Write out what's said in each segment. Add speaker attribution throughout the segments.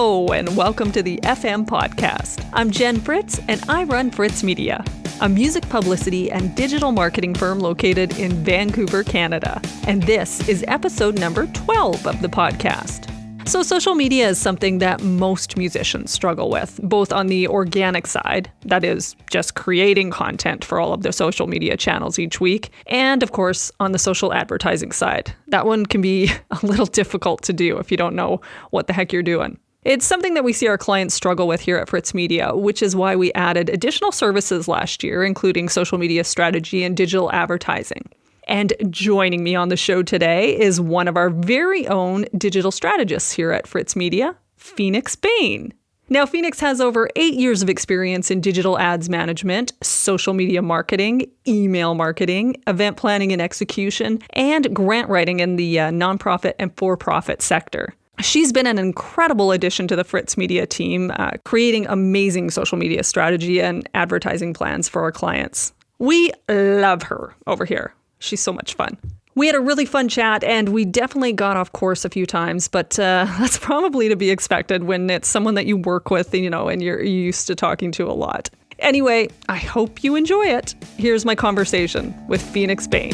Speaker 1: Hello, and welcome to the FM podcast. I'm Jen Fritz, and I run Fritz Media, a music publicity and digital marketing firm located in Vancouver, Canada. And this is episode number 12 of the podcast. So social media is something that most musicians struggle with, both on the organic side, that is, just creating content for all of their social media channels each week, and of course, on the social advertising side. That one can be a little difficult to do if you don't know what the heck you're doing. It's something that we see our clients struggle with here at Fritz Media, which is why we added additional services last year, including social media strategy and digital advertising. And joining me on the show today is one of our very own digital strategists here at Fritz Media, Phoenix Bain. Now, Phoenix has over 8 years of experience in digital ads management, social media marketing, email marketing, event planning and execution, and grant writing in the nonprofit and for-profit sector. She's been an incredible addition to the Fritz Media team, creating amazing social media strategy and advertising plans for our clients. We love her over here. She's so much fun. We had a really fun chat, and we definitely got off course a few times, but that's probably to be expected when it's someone that you work with, and you're used to talking to a lot. Anyway, I hope you enjoy it. Here's my conversation with Phoenix Bain.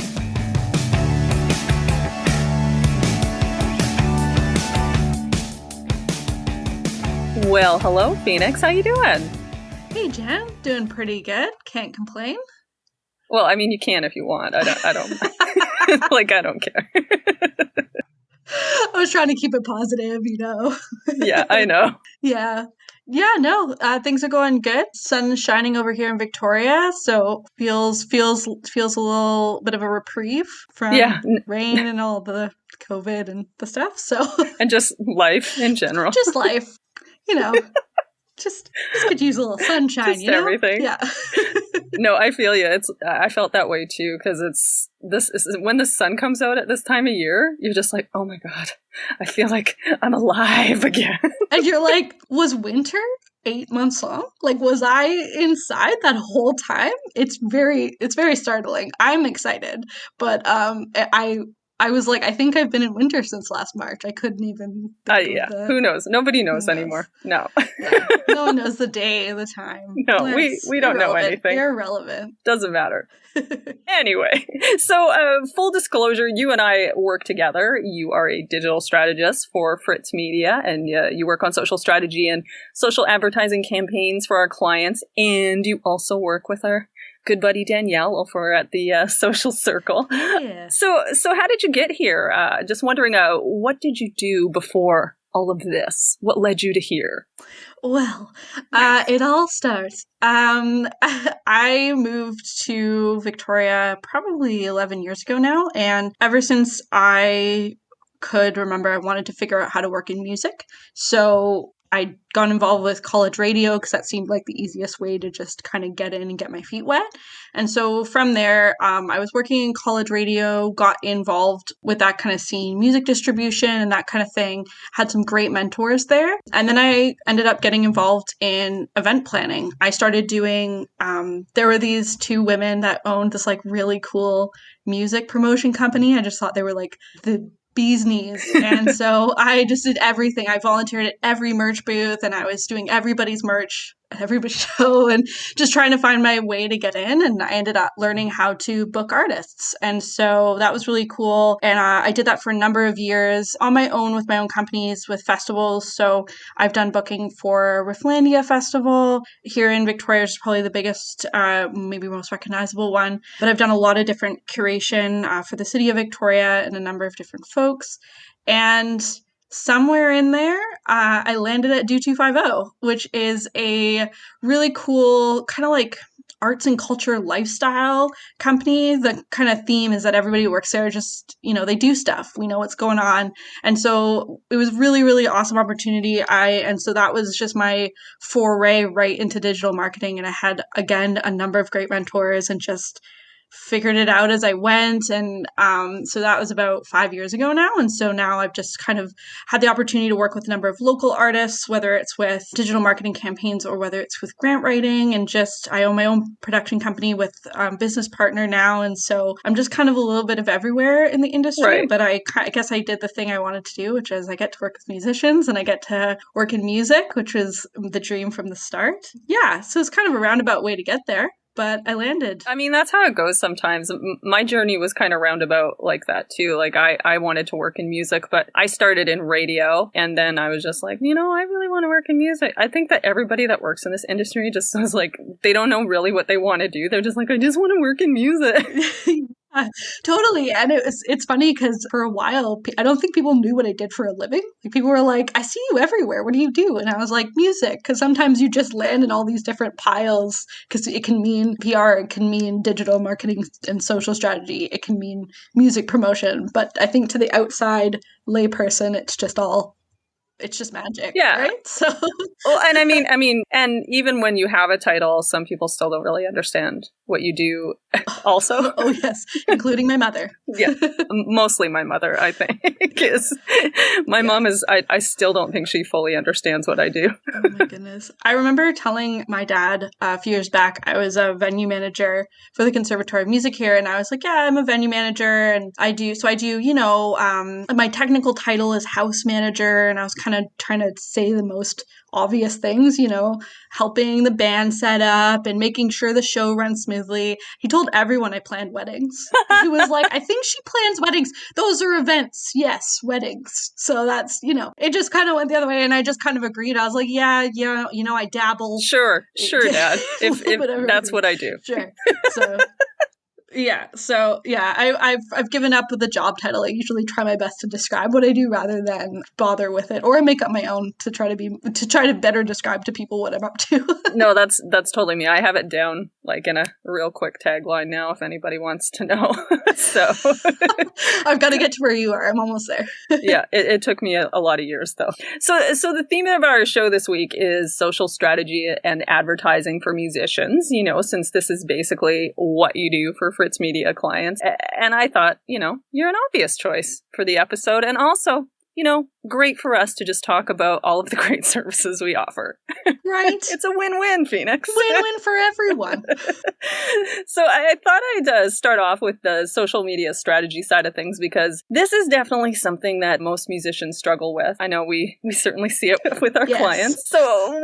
Speaker 1: Well, hello, Phoenix. How you doing?
Speaker 2: Hey, Jen. Doing pretty good. Can't complain.
Speaker 1: Well, I mean, you can if you want. I don't I don't care.
Speaker 2: I was trying to keep it positive,
Speaker 1: Yeah, I know.
Speaker 2: Yeah. Yeah, no, things are going good. Sun is shining over here in Victoria, so feels a little bit of a reprieve from rain and all the COVID and the stuff. So
Speaker 1: and just life in general.
Speaker 2: Just life, Just could use a little sunshine,
Speaker 1: just everything.
Speaker 2: Yeah.
Speaker 1: No, I feel you. I felt that way too, because this is when the sun comes out at this time of year, you're just like, oh my God, I feel like I'm alive again.
Speaker 2: And you're like, was winter 8 months long? Like, was I inside that whole time? It's very startling. I'm excited, but I was like, I think I've been in winter since last March. I couldn't even think of the...
Speaker 1: Who knows? Nobody knows anymore. No.
Speaker 2: Yeah. No one knows the day, the time.
Speaker 1: No, we don't know anything.
Speaker 2: They're irrelevant.
Speaker 1: Doesn't matter. Anyway, so full disclosure, you and I work together. You are a digital strategist for Fritz Media, and you work on social strategy and social advertising campaigns for our clients, and you also work with our good buddy Danielle over at the Social Circle.
Speaker 2: Yeah.
Speaker 1: So how did you get here? Just wondering, what did you do before all of this? What led you to here?
Speaker 2: Well, it all starts. I moved to Victoria probably 11 years ago now, and ever since I could remember, I wanted to figure out how to work in music. So I got involved with college radio because that seemed like the easiest way to just kind of get in and get my feet wet. And so from there, I was working in college radio, got involved with that kind of scene, music distribution and that kind of thing, had some great mentors there. And then I ended up getting involved in event planning. I started doing, there were these two women that owned this like really cool music promotion company. I just thought they were like the bee's knees. And so I just did everything. I volunteered at every merch booth, and I was doing everybody's merch at every show and just trying to find my way to get in. And I ended up learning how to book artists. And so that was really cool. And I did that for a number of years on my own with my own companies, with festivals. So I've done booking for Rifflandia Festival here in Victoria, is probably the biggest, maybe most recognizable one. But I've done a lot of different curation for the city of Victoria and a number of different folks. And somewhere in there, I landed at Do 250, which is a really cool kind of like arts and culture lifestyle company. The kind of theme is that everybody who works there just, they do stuff. We know what's going on. And so it was really, really awesome opportunity. And so that was just my foray right into digital marketing. And I had, again, a number of great mentors and just figured it out as I went. And so that was about 5 years ago now. And so now I've just kind of had the opportunity to work with a number of local artists, whether it's with digital marketing campaigns or whether it's with grant writing. And just I own my own production company with business partner now. And so I'm just kind of a little bit of everywhere in the industry.
Speaker 1: Right.
Speaker 2: But I guess I did the thing I wanted to do, which is I get to work with musicians and I get to work in music, which was the dream from the start. Yeah. So it's kind of a roundabout way to get there, but I landed.
Speaker 1: I mean, that's how it goes sometimes. My journey was kind of roundabout like that too. Like I wanted to work in music, but I started in radio and then I was just like, I really want to work in music. I think that everybody that works in this industry just was like, they don't know really what they want to do. They're just like, I just want to work in music.
Speaker 2: Totally. And it's funny because for a while, I don't think people knew what I did for a living. Like people were like, I see you everywhere. What do you do? And I was like, music. Because sometimes you just land in all these different piles because it can mean PR, it can mean digital marketing and social strategy, it can mean music promotion. But I think to the outside layperson, it's just magic,
Speaker 1: Yeah.
Speaker 2: right? So,
Speaker 1: well, and I mean, and even when you have a title, some people still don't really understand what you do also.
Speaker 2: Oh yes, including my mother.
Speaker 1: Yeah, mostly my mother, I think, is my mom is, I still don't think she fully understands what I do.
Speaker 2: Oh my goodness. I remember telling my dad a few years back, I was a venue manager for the Conservatory of Music here. And I was like, yeah, I'm a venue manager. And I do, my technical title is house manager. And I was kind of trying to say the most obvious things, helping the band set up and making sure the show runs smoothly. He told everyone I planned weddings. He was like, I think she plans weddings. Those are events. Yes, weddings. So that's, it just kind of went the other way. And I just kind of agreed. I was like, yeah, I dabble.
Speaker 1: Sure, Dad. If that's what I do.
Speaker 2: Sure. So I've given up with the job title. I usually try my best to describe what I do rather than bother with it, or I make up my own to try to better describe to people what I'm up to.
Speaker 1: No, that's totally me. I have it down like in a real quick tagline now if anybody wants to know. So
Speaker 2: I've got to get to where you are. I'm almost there.
Speaker 1: Yeah, it took me a lot of years though. So the theme of our show this week is social strategy and advertising for musicians, since this is basically what you do for Fritz Media clients. And I thought, you're an obvious choice for the episode. And also, great for us to just talk about all of the great services we offer.
Speaker 2: Right.
Speaker 1: It's a win-win, Phoenix.
Speaker 2: Win-win for everyone.
Speaker 1: So I thought I'd start off with the social media strategy side of things, because this is definitely something that most musicians struggle with. I know we certainly see it with our clients. So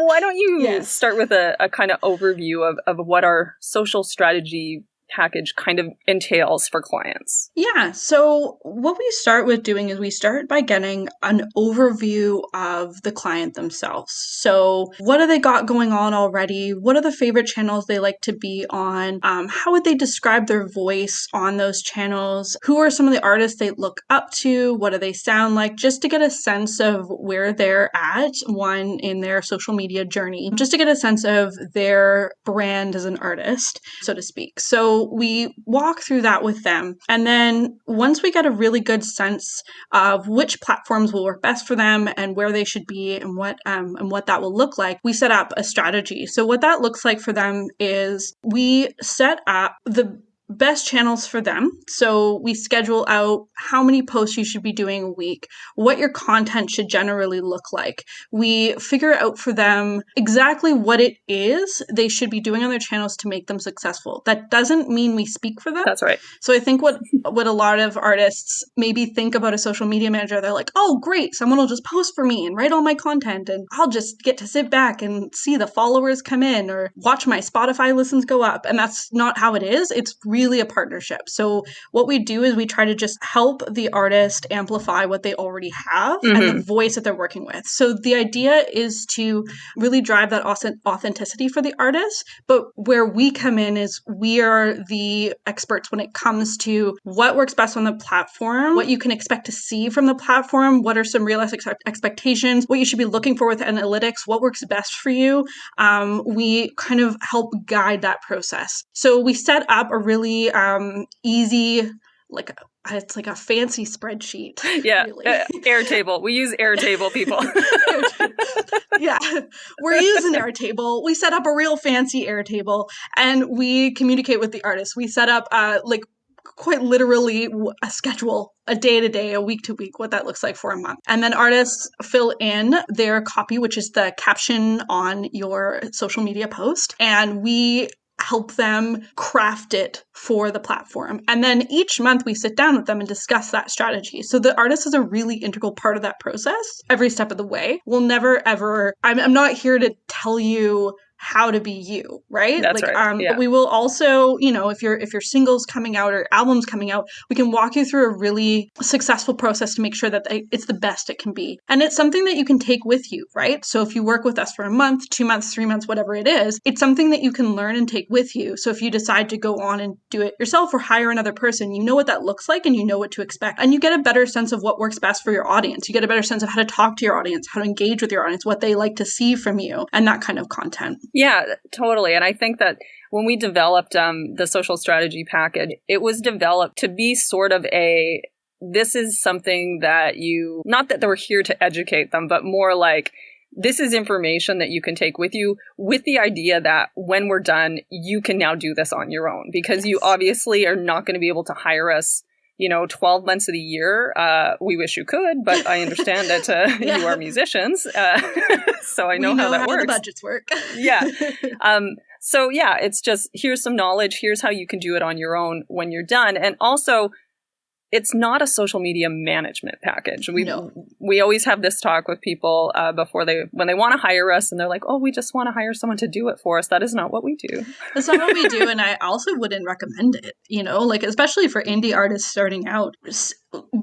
Speaker 1: why don't you start with a kind of overview of what our social strategy package kind of entails for clients?
Speaker 2: Yeah. So what we start with doing is we start by getting an overview of the client themselves. So what do they got going on already? What are the favorite channels they like to be on? How would they describe their voice on those channels? Who are some of the artists they look up to? What do they sound like? Just to get a sense of where they're at, one, in their social media journey, just to get a sense of their brand as an artist, so to speak. So we walk through that with them. And then once we get a really good sense of which platforms will work best for them and where they should be and what that will look like, we set up a strategy. So what that looks like for them is we set up the best channels for them. So we schedule out how many posts you should be doing a week, what your content should generally look like. We figure out for them exactly what it is they should be doing on their channels to make them successful. That doesn't mean we speak for them.
Speaker 1: That's right.
Speaker 2: So I think what a lot of artists maybe think about a social media manager, they're like, oh, great, someone will just post for me and write all my content and I'll just get to sit back and see the followers come in or watch my Spotify listens go up. And that's not how it is. It's really a partnership. So what we do is we try to just help the artist amplify what they already have and the voice that they're working with. So the idea is to really drive that authenticity for the artist. But where we come in is we are the experts when it comes to what works best on the platform, what you can expect to see from the platform, what are some realistic expectations, what you should be looking for with analytics, what works best for you. We kind of help guide that process. So we set up a really easy, like it's like a fancy spreadsheet.
Speaker 1: Yeah.
Speaker 2: Really.
Speaker 1: Airtable. We use Airtable, people.
Speaker 2: Yeah. We're using Airtable. We set up a real fancy Airtable and we communicate with the artists. We set up like quite literally a schedule, a day to day, a week to week, what that looks like for a month. And then artists fill in their copy, which is the caption on your social media post. And we help them craft it for the platform. And then each month we sit down with them and discuss that strategy. So the artist is a really integral part of that process every step of the way. We'll never ever, I'm not here to tell you how to be you, right?
Speaker 1: That's
Speaker 2: like,
Speaker 1: right. Yeah.
Speaker 2: But we will also, you know, if your singles coming out or albums coming out, we can walk you through a really successful process to make sure that it's the best it can be. And it's something that you can take with you, right? So if you work with us for a month, 2 months, 3 months, whatever it is, it's something that you can learn and take with you. So if you decide to go on and do it yourself or hire another person, you know what that looks like and you know what to expect. And you get a better sense of what works best for your audience. You get a better sense of how to talk to your audience, how to engage with your audience, what they like to see from you, and that kind of content.
Speaker 1: Yeah, totally. And I think that when we developed the social strategy package, it was developed to be sort of this is something that not that we're here to educate them, but more like, this is information that you can take with you, with the idea that when we're done, you can now do this on your own, because you obviously are not going to be able to hire us 12 months of the year. We wish you could, but I understand that you are musicians. So I know how that works.
Speaker 2: The budgets work.
Speaker 1: Yeah. So yeah, it's just, here's some knowledge. Here's how you can do it on your own when you're done. And also, it's not a social media management package. We always have this talk with people when they want to hire us, and they're like, "Oh, we just want to hire someone to do it for us." That is not what we do.
Speaker 2: That's not what we do, and I also wouldn't recommend it. Like especially for indie artists starting out,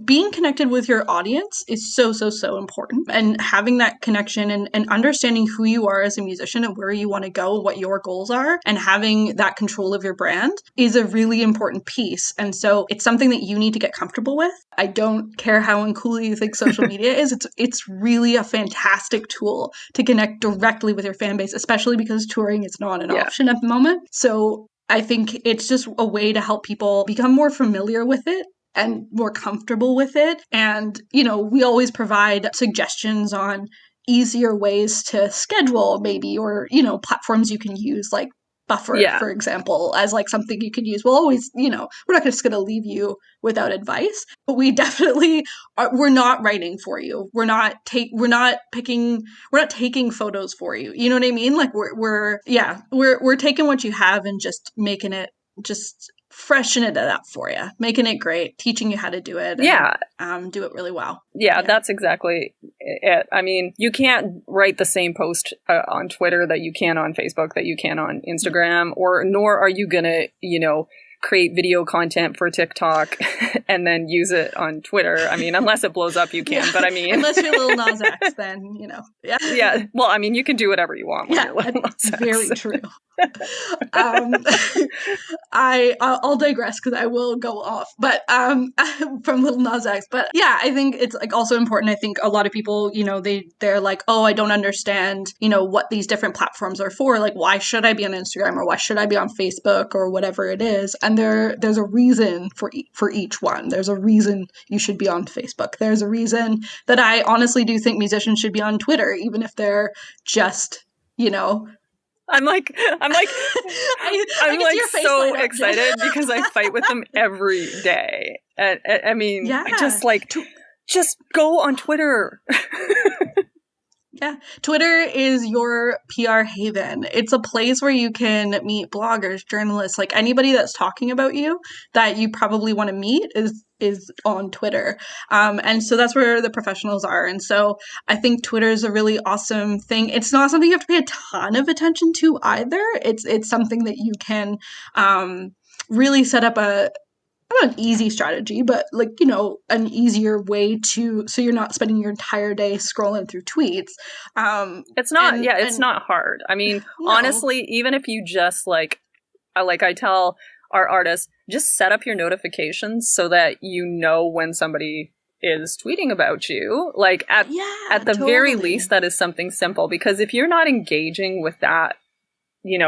Speaker 2: being connected with your audience is so important, and having that connection and understanding who you are as a musician and where you want to go and what your goals are, and having that control of your brand is a really important piece. And so it's something that you need to get comfortable with. I don't care how uncool you think social media is. It's really a fantastic tool to connect directly with your fan base, especially because touring is not an option at the moment. So I think it's just a way to help people become more familiar with it and more comfortable with it. And, we always provide suggestions on easier ways to schedule maybe, or, platforms you can use like Buffer, for example, as like something you can use. We'll always, we're not just going to leave you without advice, but we definitely we're not writing for you. We're not taking photos for you. You know what I mean? Like we're taking what you have and just making it, just freshen it up for you, making it great, teaching you how to do it. And, do it really well.
Speaker 1: Yeah, that's exactly it. I mean, you can't write the same post on Twitter that you can on Facebook, that you can on Instagram, nor are you going to, create video content for TikTok and then use it on Twitter. I mean, unless it blows up, you can, but I mean...
Speaker 2: Unless you're Lil Nas X, then, Yeah.
Speaker 1: Yeah. Well, I mean, you can do whatever you want when you're Lil Nas X.
Speaker 2: Very true. I'll digress because I will go off, but from Lil Nas X. But yeah, I think it's like also important. I think a lot of people, they're like, oh, I don't understand, what these different platforms are for. Like, why should I be on Instagram, or why should I be on Facebook, or whatever it is? And there's a reason for each one. There's a reason you should be on Facebook. There's a reason that I honestly do think musicians should be on Twitter, even if they're just,
Speaker 1: I'm like so excited because I fight with them every day. And I mean, just go on Twitter.
Speaker 2: Yeah. Twitter is your PR haven. It's a place where you can meet bloggers, journalists, like anybody that's talking about you that you probably want to meet is on Twitter. And so that's where the professionals are. And so I think Twitter is a really awesome thing. It's not something you have to pay a ton of attention to either. It's something that you can really set up not an easy strategy, but like, an easier way so you're not spending your entire day scrolling through tweets.
Speaker 1: It's not, it's not hard. I mean, honestly, even if you just like I tell our artists, just set up your notifications so that you know when somebody is tweeting about you. Like at the very least, that is something simple, because if you're not engaging with that,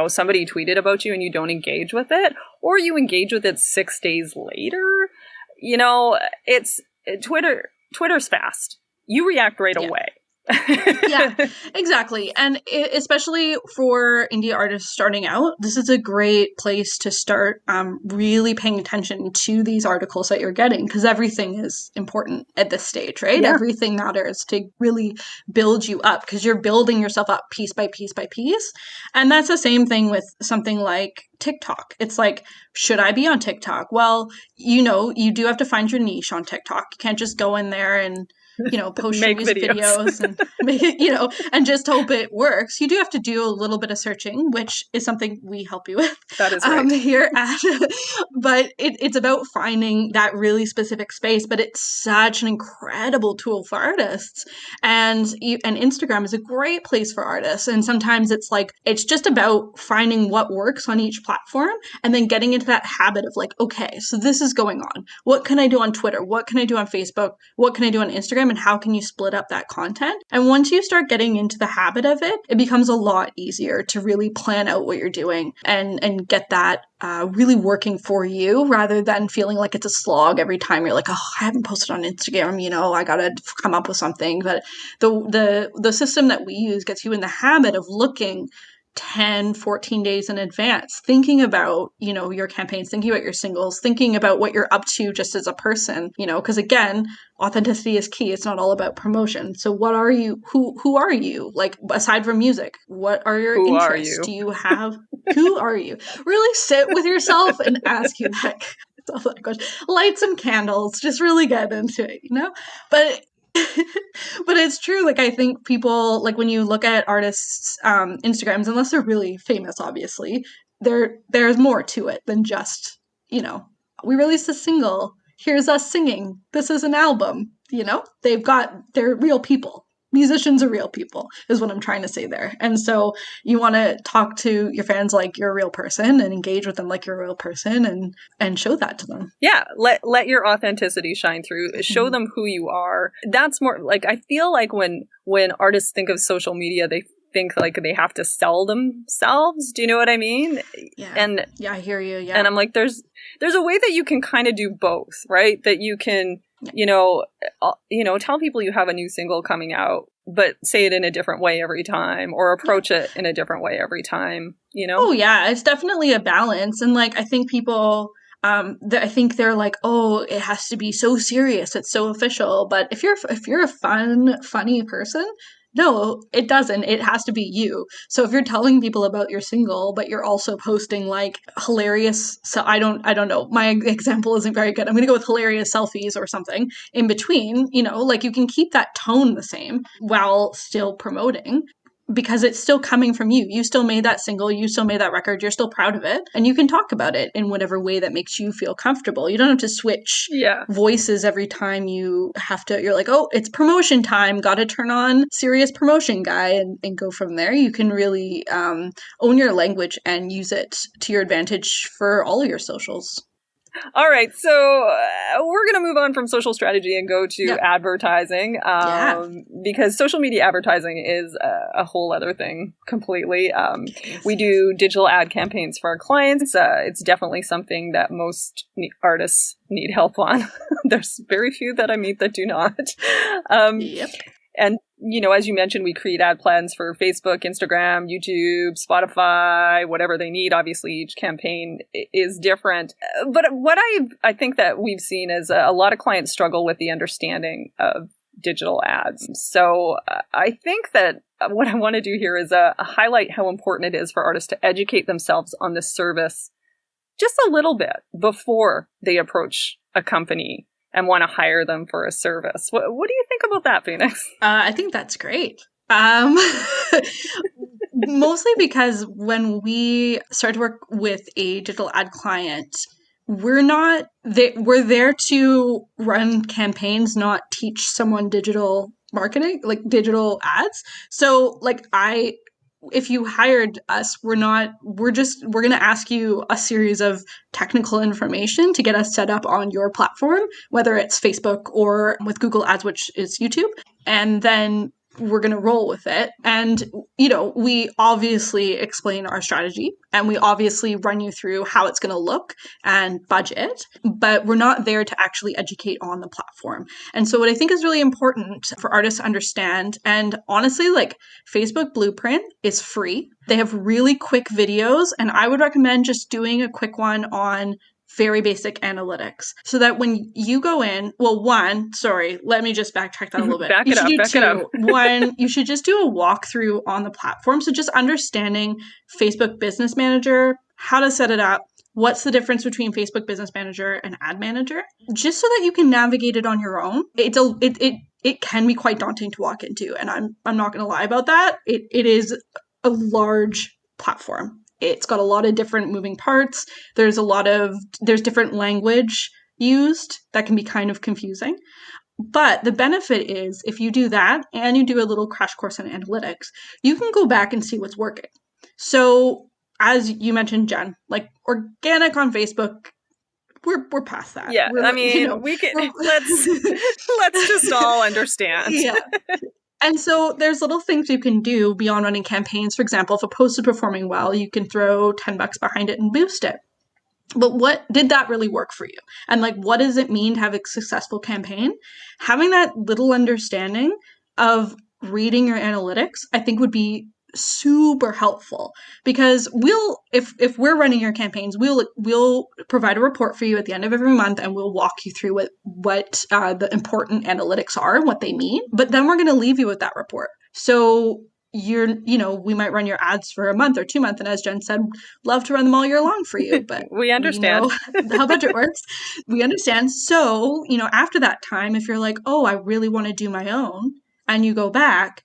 Speaker 1: somebody tweeted about you and you don't engage with it, or you engage with it 6 days later, it's Twitter's fast. You react right away.
Speaker 2: Yeah, exactly. And especially for indie artists starting out, this is a great place to start really paying attention to these articles that you're getting, because everything is important at this stage, right?
Speaker 1: Yeah.
Speaker 2: Everything matters to really build you up, because you're building yourself up piece by piece by piece. And that's the same thing with something like TikTok. It's like, should I be on TikTok? Well, you do have to find your niche on TikTok. You can't just go in there and post your music videos and make it, and just hope it works. You do have to do a little bit of searching, which is something we help you with.
Speaker 1: That is right.
Speaker 2: Here at, but it's about finding that really specific space. But it's such an incredible tool for artists, and Instagram is a great place for artists. And sometimes it's just about finding what works on each platform, and then getting into that habit of like, okay, so this is going on. What can I do on Twitter? What can I do on Facebook? What can I do on Instagram? And how can you split up that content? And once you start getting into the habit of it, it becomes a lot easier to really plan out what you're doing and get that really working for you, rather than feeling like it's a slog every time you're like, oh, I haven't posted on Instagram, I gotta come up with something. But the system that we use gets you in the habit of looking 10, 14 days in advance, thinking about, your campaigns, thinking about your singles, thinking about what you're up to just as a person, because again, authenticity is key. It's not all about promotion. So what are you, who are you? Like, aside from music, what are your interests? Do you have, who are you? Really sit with yourself and ask you that question. Light some candles, just really get into it, But but it's true. Like, I think people, like, when you look at artists' Instagrams, unless they're really famous, obviously, there's more to it than just, we released a single. Here's us singing. This is an album. They're real people. Musicians are real people, is what I'm trying to say there. And so you want to talk to your fans like you're a real person, and engage with them like you're a real person, and show that to them.
Speaker 1: Yeah, let your authenticity shine through. Show them who you are. That's more like, I feel like when artists think of social media, they think like they have to sell themselves. Do you know what I mean?
Speaker 2: Yeah.
Speaker 1: And
Speaker 2: yeah, I hear you. Yeah.
Speaker 1: And I'm like, there's a way that you can kind of do both, right? That you can, tell people you have a new single coming out, but say it in a different way every time, or approach it in a different way every time,
Speaker 2: Oh yeah, it's definitely a balance. And like, I think people, I think they're like, oh, it has to be so serious, it's so official. But if you're a funny person, no, it doesn't. It has to be you. So if you're telling people about your single, but you're also posting like hilarious, so I don't know. My example isn't very good. I'm going to go with hilarious selfies or something in between, like, you can keep that tone the same while still promoting, because it's still coming from you. You still made that single, you still made that record, you're still proud of it, and you can talk about it in whatever way that makes you feel comfortable. You don't have to switch voices every time you're like, oh, it's promotion time, gotta turn on serious promotion guy, and go from there. You can really own your language and use it to your advantage for all of your socials.
Speaker 1: All right, so we're going to move on from social strategy and go to advertising, because social media advertising is a whole other thing completely. We do digital ad campaigns for our clients. It's definitely something that most artists need help on. There's very few that I meet that do not. And, as you mentioned, we create ad plans for Facebook, Instagram, YouTube, Spotify, whatever they need. Obviously, each campaign is different. But what I think that we've seen is a lot of clients struggle with the understanding of digital ads. So I think that what I want to do here is highlight how important it is for artists to educate themselves on this service just a little bit before they approach a company and want to hire them for a service. What do you think about that, Phoenix?
Speaker 2: I think that's great. Mostly because when we start to work with a digital ad client, we're there to run campaigns, not teach someone digital marketing, like digital ads. So like, if you hired us, we're going to ask you a series of technical information to get us set up on your platform, whether it's Facebook or with Google Ads, which is YouTube. And then we're going to roll with it. And, you know, we obviously explain our strategy and we obviously run you through how it's going to look and budget, but we're not there to actually educate on the platform. And so what I think is really important for artists to understand, and honestly, like Facebook Blueprint is free. They have really quick videos, and I would recommend just doing a quick one on very basic analytics so that when you go in, well, one, sorry, let me just backtrack that a little bit.
Speaker 1: Back
Speaker 2: You
Speaker 1: it
Speaker 2: should
Speaker 1: up,
Speaker 2: do
Speaker 1: back it up.
Speaker 2: two. One, you should just do a walkthrough on the platform. So just understanding Facebook Business Manager, how to set it up, what's the difference between Facebook Business Manager and Ad Manager, just so that you can navigate it on your own. It can be quite daunting to walk into, and I'm not going to lie about that. It is a large platform. It's got a lot of different moving parts. There's different language used that can be kind of confusing. But the benefit is if you do that and you do a little crash course on analytics, you can go back and see what's working. So as you mentioned, Jen, like organic on Facebook, we're past that.
Speaker 1: Yeah,
Speaker 2: I mean,
Speaker 1: we can let's just all understand.
Speaker 2: Yeah. And so there's little things you can do beyond running campaigns. For example, if a post is performing well, you can throw $10 behind it and boost it. But what did that really work for you? And like, what does it mean to have a successful campaign? Having that little understanding of reading your analytics, I think would be super helpful, because if we're running your campaigns, we'll provide a report for you at the end of every month, and we'll walk you through what the important analytics are and what they mean. But then we're going to leave you with that report. So we might run your ads for a month or 2 months, and as Jen said, love to run them all year long for you, but
Speaker 1: we understand.
Speaker 2: We know how budget works. We understand. So, after that time, if you're like, oh, I really want to do my own, and you go back,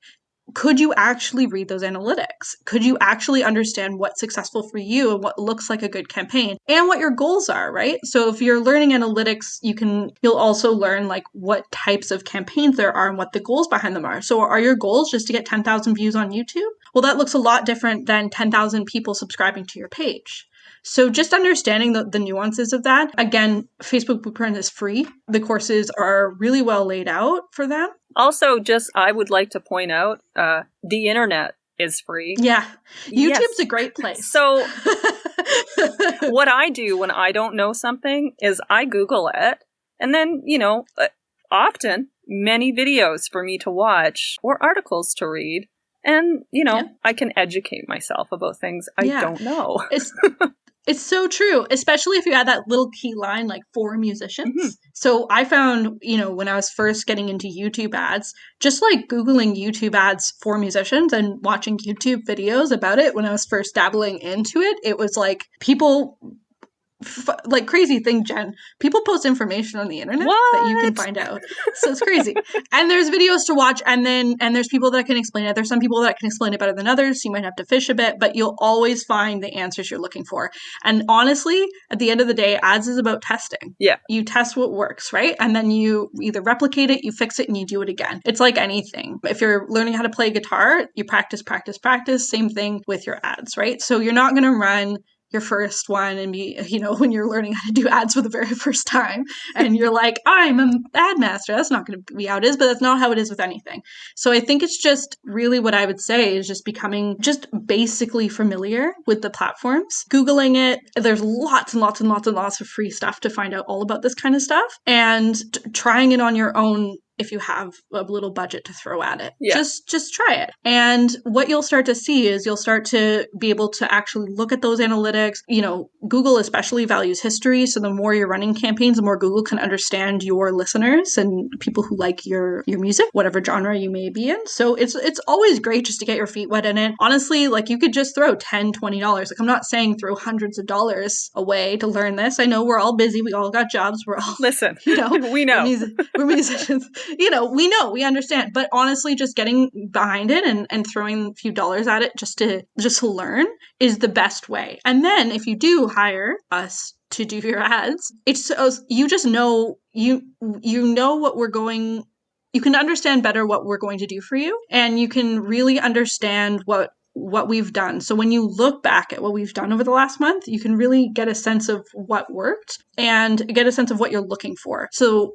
Speaker 2: could you actually read those analytics? Could you actually understand what's successful for you and what looks like a good campaign and what your goals are, right? So if you're learning analytics, you'll also learn like what types of campaigns there are and what the goals behind them are. So are your goals just to get 10,000 views on YouTube? Well, that looks a lot different than 10,000 people subscribing to your page. So just understanding the nuances of that. Again, Facebook Blueprint is free. The courses are really well laid out for them.
Speaker 1: Also, I would like to point out, the internet is free.
Speaker 2: Yeah. YouTube's a great place.
Speaker 1: So what I do when I don't know something is I Google it, and then, often many videos for me to watch or articles to read. And, I can educate myself about things I don't know.
Speaker 2: It's so true, especially if you add that little key line like for musicians.
Speaker 1: Mm-hmm.
Speaker 2: So I found, when I was first getting into YouTube ads, just like Googling YouTube ads for musicians and watching YouTube videos about it when I was first dabbling into it, it was like people... like crazy thing, Jen. People post information on the internet that you can find out. So it's crazy. And there's videos to watch, and there's people that can explain it. There's some people that can explain it better than others. So you might have to fish a bit, but you'll always find the answers you're looking for. And honestly, at the end of the day, ads is about testing.
Speaker 1: Yeah.
Speaker 2: You test what works, right? And then you either replicate it, you fix it, and you do it again. It's like anything. If you're learning how to play guitar, you practice, practice, practice. Same thing with your ads, right? So you're not going to run your first one and be, when you're learning how to do ads for the very first time and you're like, I'm an ad master. That's not going to be how it is, but that's not how it is with anything. So I think it's just really what I would say is just becoming just basically familiar with the platforms, Googling it. There's lots and lots and lots and lots of free stuff to find out all about this kind of stuff, and trying it on your own if you have a little budget to throw at it.
Speaker 1: Yeah.
Speaker 2: Just try it. And what you'll start to see is you'll start to be able to actually look at those analytics. Google especially values history. So the more you're running campaigns, the more Google can understand your listeners and people who like your music, whatever genre you may be in. So it's always great just to get your feet wet in it. Honestly, like you could just throw $10, $20. Like I'm not saying throw hundreds of dollars away to learn this. I know we're all busy. We all got jobs. We're all,
Speaker 1: listen, we know.
Speaker 2: We're musicians. We understand. But honestly, just getting behind it and throwing a few dollars at it just to learn is the best way. And then if you do hire us to do your ads, it's you just know you know what we're going. You can understand better what we're going to do for you, and you can really understand what we've done. So when you look back at what we've done over the last month, you can really get a sense of what worked and get a sense of what you're looking for. So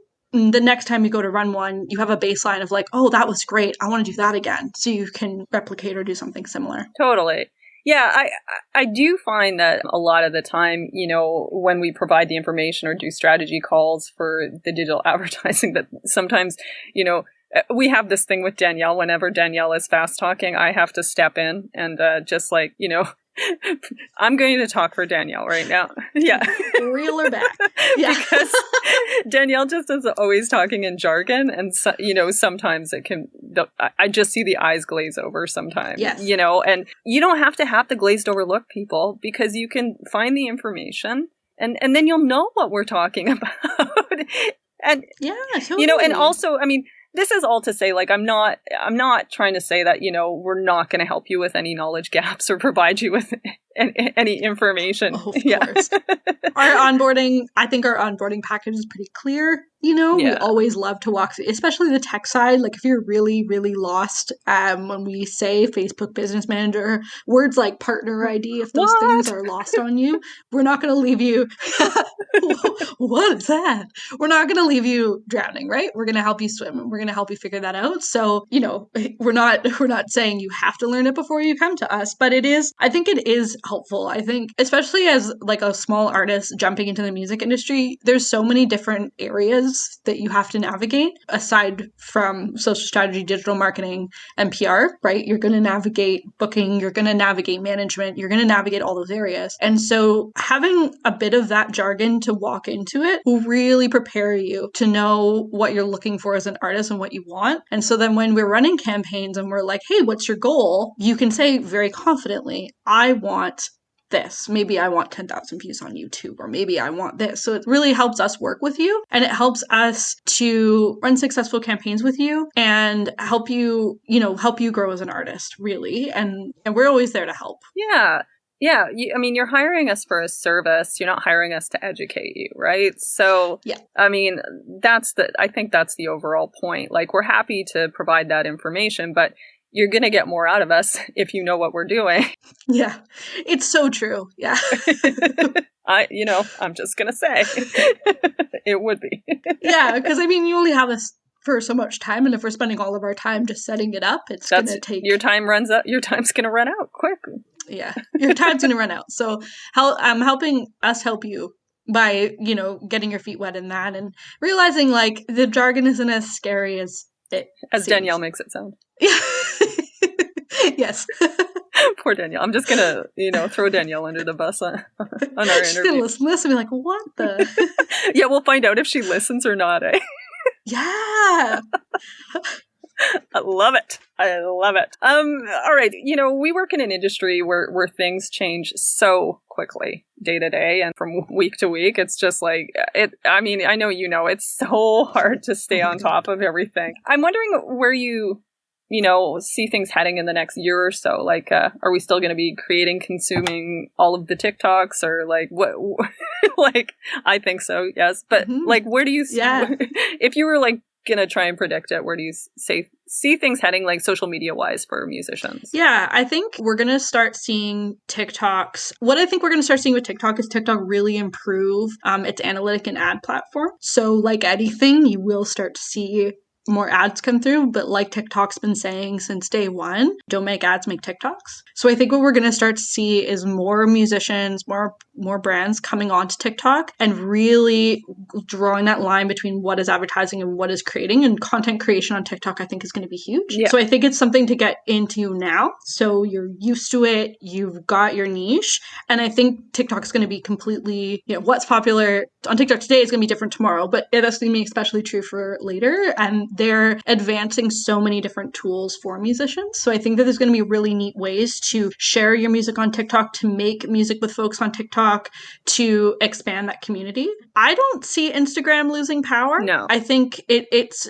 Speaker 2: the next time you go to run one, you have a baseline of like, oh, that was great. I want to do that again. So you can replicate or do something similar.
Speaker 1: Totally. Yeah, I do find that a lot of the time, when we provide the information or do strategy calls for the digital advertising, that sometimes, we have this thing with Danielle. Whenever Danielle is fast talking, I have to step in and just like, I'm going to talk for Danielle right now. Yeah.
Speaker 2: Reel her back. Yeah.
Speaker 1: Because Danielle just is always talking in jargon. And, sometimes I just see the eyes glaze over sometimes,
Speaker 2: yes.
Speaker 1: And you don't have to have the glazed over look, people, because you can find the information and then you'll know what we're talking about. And,
Speaker 2: yeah, totally.
Speaker 1: And also, I mean, this is all to say, like, I'm not trying to say that, we're not going to help you with any knowledge gaps or provide you with any information.
Speaker 2: Oh, of course. I think our onboarding package is pretty clear. We always love to walk through, especially the tech side. Like if you're really, really lost, when we say Facebook Business Manager, words like partner ID, if those things are lost on you, we're not going to leave you. What is that? We're not going to leave you drowning, right? We're going to help you swim. We're going to help you figure that out. So, we're not saying you have to learn it before you come to us, but I think it is helpful. I think, especially as like a small artist jumping into the music industry, there's so many different areas that you have to navigate aside from social strategy, digital marketing, and PR, right? You're going to navigate booking, you're going to navigate management, you're going to navigate all those areas. And so having a bit of that jargon to walk into it will really prepare you to know what you're looking for as an artist and what you want. And so then when we're running campaigns and we're like, hey, what's your goal? You can say very confidently, I want this. Maybe I want 10,000 views on YouTube, or maybe I want this. So it really helps us work with you, and it helps us to run successful campaigns with you and help you grow as an artist, really. And we're always there to help.
Speaker 1: Yeah. Yeah. You're hiring us for a service. You're not hiring us to educate you, right? So,
Speaker 2: yeah.
Speaker 1: I think that's the overall point. Like, we're happy to provide that information, but you're going to get more out of us if you know what we're doing.
Speaker 2: Yeah, it's so true. Yeah.
Speaker 1: I'm just going to say it would be.
Speaker 2: Yeah, because you only have us for so much time, and if we're spending all of our time just setting it up, it's going to take...
Speaker 1: Your time runs out. Your time's going to run out quick.
Speaker 2: Yeah, your time's going to run out. So I'm helping us help you by, getting your feet wet in that and realizing like the jargon isn't as scary as it seems.
Speaker 1: Danielle makes it sound.
Speaker 2: Yeah. Yes.
Speaker 1: Poor Danielle. I'm just gonna, throw Danielle under the bus on our interview.
Speaker 2: She's gonna listen to this and be like, "What the?"
Speaker 1: Yeah, we'll find out if she listens or not. Eh?
Speaker 2: Yeah.
Speaker 1: I love it. All right. We work in an industry where things change so quickly day to day and from week to week. It's just like I know it's so hard to stay on top of everything. I'm wondering where you see things heading in the next year or so. Like, are we still going to be consuming all of the TikToks, or like what? Like, I think so. Yes, but like, where do you? If you were like going to try and predict it, where do you see things heading, like social media wise, for musicians?
Speaker 2: Yeah, I think we're going to start seeing TikToks. What I think we're going to start seeing with TikTok is TikTok really improve its analytic and ad platform. So like anything, you will start to see more ads come through, but like TikTok's been saying since day one, don't make ads, make TikToks. So I think what we're going to start to see is more musicians, more brands coming onto TikTok and really drawing that line between what is advertising and what is creating. And content creation on TikTok, I think, is going to be huge. Yeah. So I think it's something to get into now. So you're used to it, you've got your niche, and I think TikTok is going to be completely, what's popular on TikTok today is going to be different tomorrow, but that's going to be especially true for later. And they're advancing so many different tools for musicians. So I think that there's going to be really neat ways to share your music on TikTok, to make music with folks on TikTok, to expand that community. I don't see Instagram losing power.
Speaker 1: No.
Speaker 2: I think it's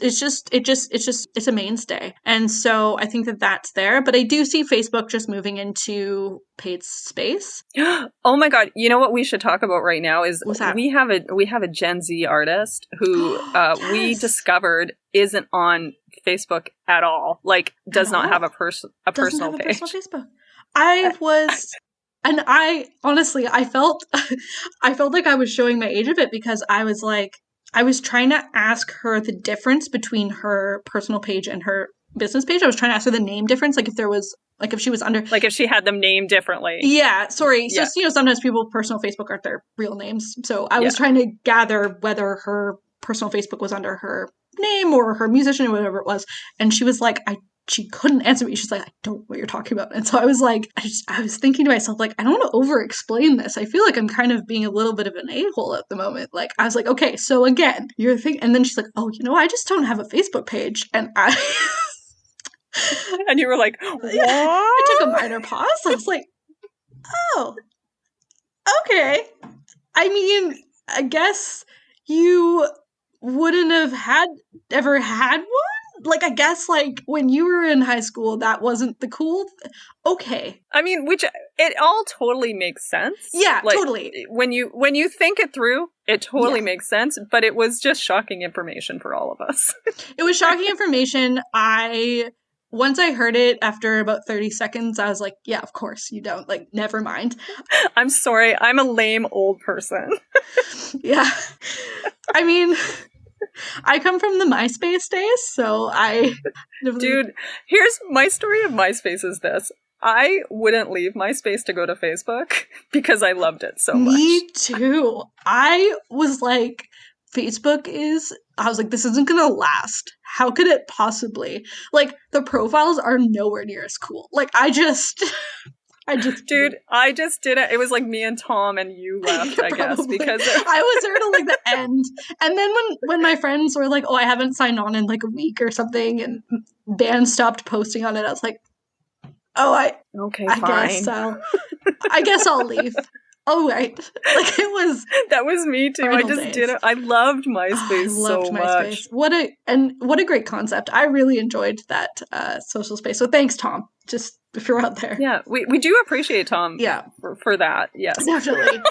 Speaker 2: a mainstay. And so I think that that's there, but I do see Facebook just moving into paid space.
Speaker 1: Oh my God. You know what we should talk about right now is we have a Gen Z artist who
Speaker 2: Yes.
Speaker 1: we discovered isn't on Facebook at all. Like, does not have a personal page.
Speaker 2: Personal Facebook. I honestly, I felt like I was showing my age a bit, because I was like, I was trying to ask her the difference between her personal page and her business page. I was trying to ask her the name difference, like if there was, like if she was under,
Speaker 1: like if she had them named differently.
Speaker 2: Yeah, sorry.
Speaker 1: Yeah.
Speaker 2: So, sometimes people's personal Facebook aren't their real names. So I
Speaker 1: Yeah.
Speaker 2: was trying to gather whether her personal Facebook was under her name or her musician or whatever it was. And she was like, she couldn't answer me. She's like, I don't know what you're talking about. And so I was like, I was thinking to myself, like, I don't want to over explain this. I feel like I'm kind of being a little bit of an a-hole at the moment. Like, I was like, okay, so again, you're thinking, and then she's like, oh, I just don't have a Facebook page. And
Speaker 1: and you were like, what?
Speaker 2: I took a minor pause. I was like, oh, okay. I mean, I guess you wouldn't have ever had one? Like, I guess, like, when you were in high school, that wasn't the cool okay.
Speaker 1: I mean, it all totally makes sense.
Speaker 2: Yeah,
Speaker 1: like,
Speaker 2: totally.
Speaker 1: When you think it through, it totally makes sense, but it was just shocking information for all of us.
Speaker 2: It was shocking information. Once I heard it after about 30 seconds, I was like, yeah, of course you don't. Like, never mind.
Speaker 1: I'm sorry. I'm a lame old person.
Speaker 2: Yeah. I mean, I come from the MySpace days, so
Speaker 1: Dude, here's my story of MySpace is this. I wouldn't leave MySpace to go to Facebook because I loved it so much.
Speaker 2: Me too. I was like, I was like, this isn't gonna last. How could it possibly? Like, the profiles are nowhere near as cool. Like, I just
Speaker 1: Dude, I just did it. It was like me and Tom and you left, I guess, because
Speaker 2: I was there till like the end. And then when my friends were like, oh, I haven't signed on in like a week or something, and Bain stopped posting on it, I was like, oh, I
Speaker 1: fine.
Speaker 2: I guess I'll leave. Oh, right. Like, it was...
Speaker 1: That was me, too. I just did it. I loved MySpace so much.
Speaker 2: What a great concept. I really enjoyed that social space. So thanks, Tom. Just if you're out there.
Speaker 1: Yeah, we do appreciate Tom for that. Yes.
Speaker 2: Definitely.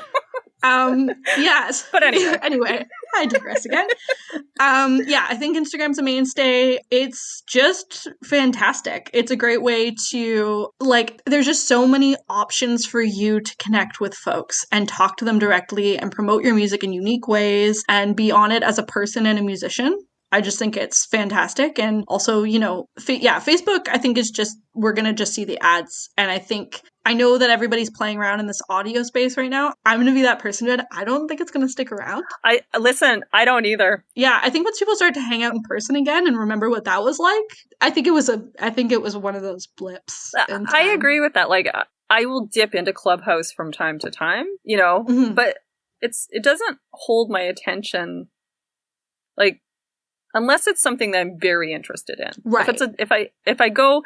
Speaker 2: Yes.
Speaker 1: But
Speaker 2: anyway, I digress again. I think Instagram's a mainstay. It's just fantastic. It's a great way to, like, there's just so many options for you to connect with folks and talk to them directly and promote your music in unique ways and be on it as a person and a musician. I just think it's fantastic. And also, Facebook, I think, is just, we're going to just see the ads. And I know that everybody's playing around in this audio space right now. I'm going to be that person, but I don't think it's going to stick around.
Speaker 1: I don't either.
Speaker 2: Yeah, I think once people start to hang out in person again and remember what that was like, I think it was one of those blips in time.
Speaker 1: I agree with that. Like, I will dip into Clubhouse from time to time, but it doesn't hold my attention, like, unless it's something that I'm very interested in.
Speaker 2: Right.
Speaker 1: If I go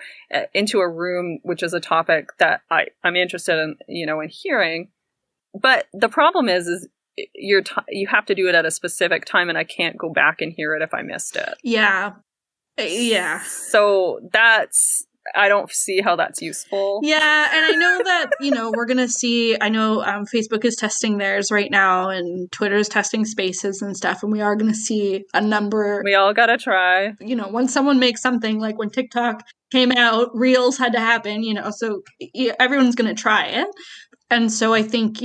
Speaker 1: into a room which is a topic that I'm interested in, in hearing, but the problem is you have to do it at a specific time, and I can't go back and hear it if I missed it.
Speaker 2: Yeah. Yeah.
Speaker 1: So I don't see how that's useful.
Speaker 2: Yeah, and I know that, we're going to see, I know Facebook is testing theirs right now, and Twitter is testing spaces and stuff, and we are going to see a number.
Speaker 1: We all got to try.
Speaker 2: When someone makes something, like when TikTok came out, Reels had to happen, so everyone's going to try it. And so I think,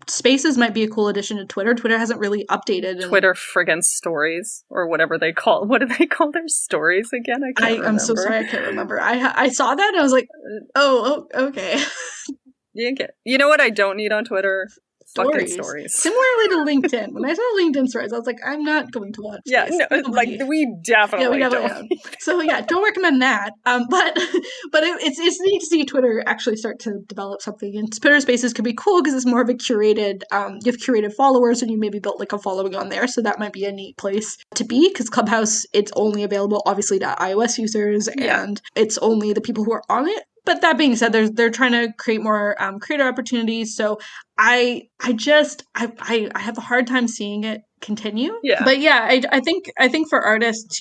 Speaker 2: Spaces might be a cool addition to Twitter. Twitter hasn't really updated.
Speaker 1: Twitter friggin' stories, or whatever they call. What do they call their stories again? I can't remember.
Speaker 2: I'm so sorry, I can't remember. I saw that and I was like, oh okay.
Speaker 1: You know what I don't need on Twitter? Fucking stories.
Speaker 2: Similarly to LinkedIn. When I saw LinkedIn stories, I was like, I'm not going to watch
Speaker 1: this. We definitely don't.
Speaker 2: So don't recommend that. But it's neat to see Twitter actually start to develop something. And Twitter Spaces could be cool because it's more of a curated, you have curated followers and you maybe built like a following on there. So that might be a neat place to be, because Clubhouse, it's only available obviously to iOS users and it's only the people who are on it. But that being said, they're trying to create more creator opportunities. So I have a hard time seeing it continue.
Speaker 1: Yeah.
Speaker 2: But yeah, I think for artists,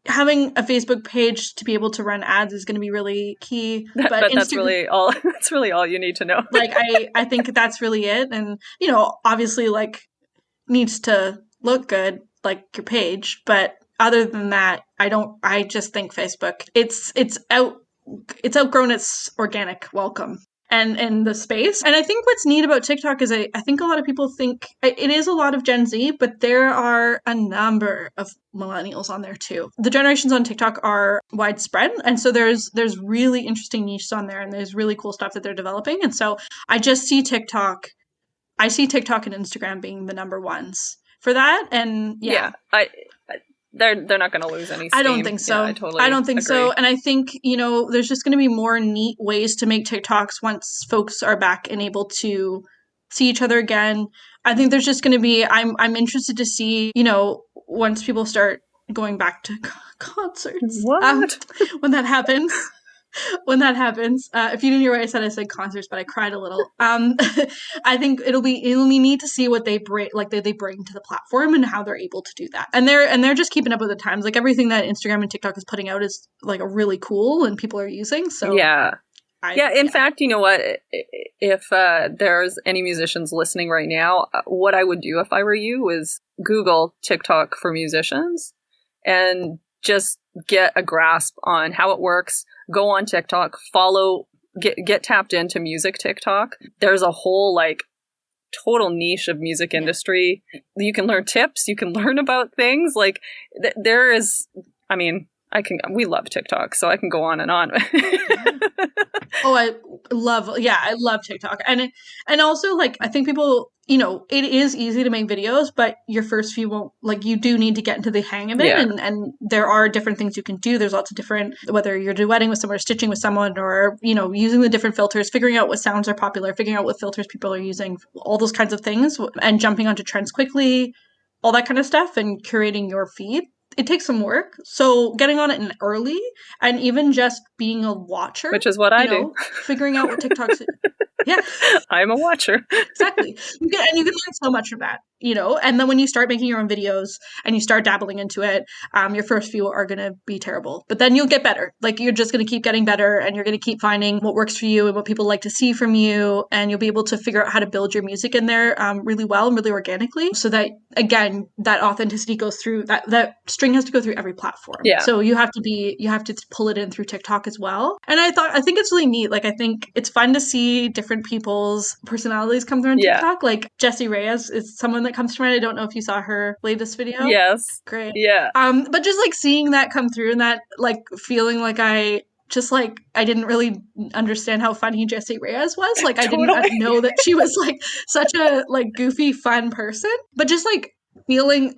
Speaker 2: having a Facebook page to be able to run ads is going to be really key.
Speaker 1: But that's really all. That's really all you need to know.
Speaker 2: Like I think that's really it, and obviously like needs to look good, like your page. But other than that, I just think Facebook it's outgrown its organic welcome. and the space. And I think what's neat about TikTok is I think a lot of people think it is a lot of Gen Z, but there are a number of millennials on there too. The generations on TikTok are widespread, and so there's really interesting niches on there, and there's really cool stuff that they're developing. And so I just see TikTok and Instagram being the number ones for that. And
Speaker 3: they're not going to lose any steam.
Speaker 2: I don't think so.
Speaker 3: Yeah, I
Speaker 2: don't think
Speaker 3: agree.
Speaker 2: so. And I think, there's just going to be more neat ways to make TikToks once folks are back and able to see each other again. I think there's just going to be, I'm interested to see, once people start going back to concerts. When that happens. If you didn't hear what I said concerts, but I cried a little. I think it'll be neat to see what they bring, they bring to the platform and how they're able to do that. And they're just keeping up with the times. Like everything that Instagram and TikTok is putting out is like a really cool and people are using. So
Speaker 3: in fact, you know what? If there's any musicians listening right now, what I would do if I were you is Google TikTok for musicians and just get a grasp on how it works. Go on TikTok, follow, get tapped into music TikTok. There's a whole total niche of music industry. You can learn tips. You can learn about things. There is, we love TikTok, so I can go on and on.
Speaker 2: I love TikTok. And also I think people, it is easy to make videos, but your first few won't, you do need to get into the hang of it.
Speaker 3: Yeah.
Speaker 2: And there are different things you can do. There's lots of different, whether you're duetting with someone or stitching with someone or, using the different filters, figuring out what sounds are popular, figuring out what filters people are using, all those kinds of things, and jumping onto trends quickly, all that kind of stuff, and curating your feed. It takes some work. So getting on it in early and even just being a watcher.
Speaker 3: Which is what I do.
Speaker 2: Figuring out what TikTok's... Yeah.
Speaker 3: I'm a watcher.
Speaker 2: Exactly. You can learn so much from that, and then when you start making your own videos and you start dabbling into it, your first few are going to be terrible, but then you'll get better. You're just going to keep getting better and you're going to keep finding what works for you and what people like to see from you. And you'll be able to figure out how to build your music in there really well and really organically so that, again, that authenticity goes through that string has to go through every platform.
Speaker 3: Yeah.
Speaker 2: So you have to pull it in through TikTok as well. And I think it's really neat. I think it's fun to see different people's personalities come through on TikTok. Jessie Reyes is someone that comes to mind. I don't know if you saw her latest video.
Speaker 3: Yes.
Speaker 2: Great.
Speaker 3: Yeah.
Speaker 2: But just seeing that come through and that feeling I didn't really understand how funny Jessie Reyes was. I didn't know that she was such a goofy, fun person. But just feeling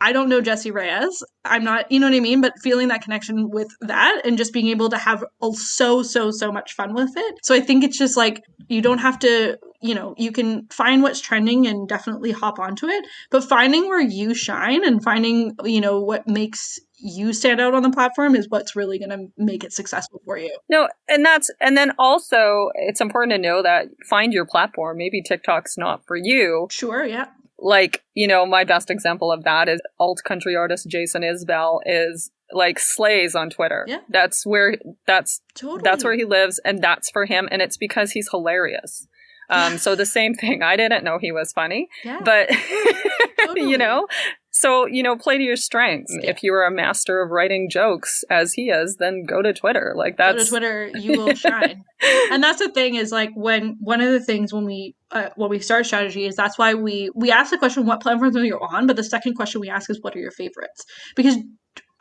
Speaker 2: I don't know Jessie Reyes. I'm not, you know what I mean? But feeling that connection with that and just being able to have so much fun with it. So I think it's just you don't have to, you can find what's trending and definitely hop onto it, but finding where you shine and finding, what makes you stand out on the platform is what's really going to make it successful for you.
Speaker 3: No, and then also it's important to know that find your platform. Maybe TikTok's not for you.
Speaker 2: Sure, yeah.
Speaker 3: My best example of that is alt country artist Jason Isbell is slays on Twitter.
Speaker 2: Yeah.
Speaker 3: That's where he lives and that's for him. And it's because he's hilarious. So the same thing. I didn't know he was funny, but
Speaker 2: totally.
Speaker 3: So, play to your strengths. Yeah. If you're a master of writing jokes as he is, then go to Twitter. Go
Speaker 2: to Twitter, you will shine. And that's the thing is when one of the things when we start strategy is that's why we ask the question, what platforms are you on? But the second question we ask is, what are your favorites? Because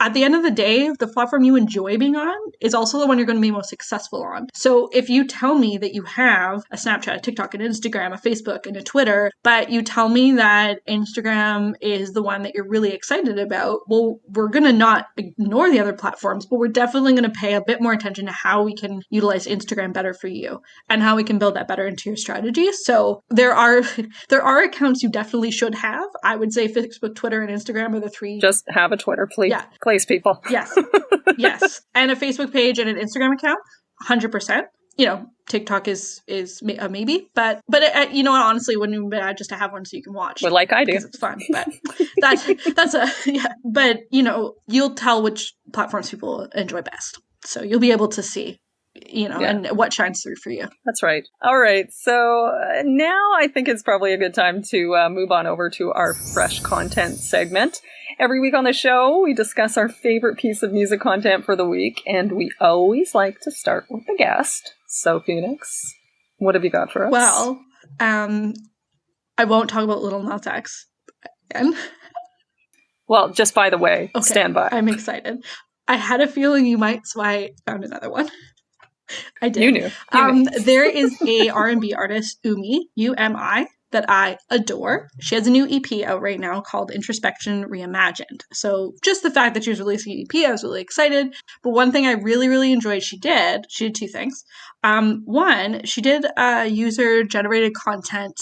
Speaker 2: at the end of the day, the platform you enjoy being on is also the one you're going to be most successful on. So if you tell me that you have a Snapchat, a TikTok, an Instagram, a Facebook, and a Twitter, but you tell me that Instagram is the one that you're really excited about, well, we're going to not ignore the other platforms, but we're definitely going to pay a bit more attention to how we can utilize Instagram better for you and how we can build that better into your strategy. So there are accounts you definitely should have. I would say Facebook, Twitter, and Instagram are the three.
Speaker 3: Just have a Twitter, please.
Speaker 2: Yeah.
Speaker 3: Please, people.
Speaker 2: Yes. Yes. And a Facebook page and an Instagram account, 100%. TikTok is a maybe, but honestly, wouldn't be bad just to have one so you can watch.
Speaker 3: But I do.
Speaker 2: Because it's fun. But But, you'll tell which platforms people enjoy best. So you'll be able to see, and what shines through for you.
Speaker 3: That's right. All right. So now I think it's probably a good time to move on over to our fresh content segment. Every week on the show, we discuss our favorite piece of music content for the week, and we always like to start with the guest. So, Phoenix, What have you got for us?
Speaker 2: Well, I won't talk about Little Nas X again.
Speaker 3: Well, just by the way,
Speaker 2: Okay,
Speaker 3: stand by.
Speaker 2: I'm excited. I had a fefeeling you might, so I found another one. I did.
Speaker 3: You knew.
Speaker 2: There is a R&B artist, Umi, U-M-I, that I adore. She has a new EP out right now called Introspection Reimagined. So just the fact that she was releasing an EP, I was really excited. But one thing I really, really enjoyed she did two things. One, she did a user-generated content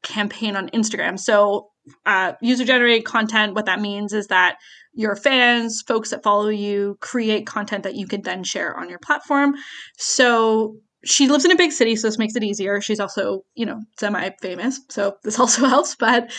Speaker 2: campaign on Instagram. So user-generated content, what that means is that your fans, folks that follow you, create content that you can then share on your platform. So she lives in a big city, so this makes it easier. She's also, semi-famous, so this also helps. But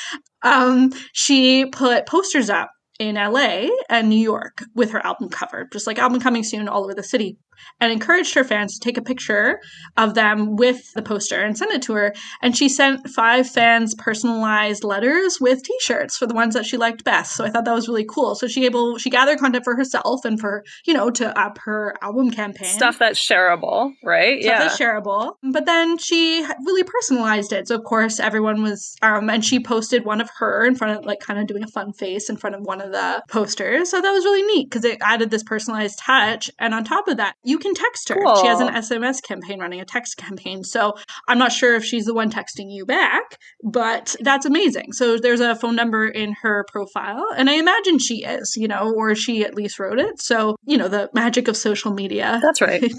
Speaker 2: she put posters up in LA and New York with her album cover, just like album coming soon all over the city, and encouraged her fans to take a picture of them with the poster and send it to her. And she sent 5 fans personalized letters with t-shirts for the ones that she liked best. So I thought that was really cool. So she gathered content for herself and for, to up her album campaign.
Speaker 3: Stuff that's shareable, right?
Speaker 2: Stuff that's shareable. But then she really personalized it. So of course everyone was, and she posted one of her in front of, like, kind of doing a fun face in front of one of the posters. So that was really neat because it added this personalized touch. And on top of that, you can text her.
Speaker 3: Cool.
Speaker 2: She has an SMS campaign running, a text campaign. So I'm not sure if she's the one texting you back, but that's amazing. So there's a phone number in her profile, and I imagine she is, or she at least wrote it. So, the magic of social media.
Speaker 3: That's right.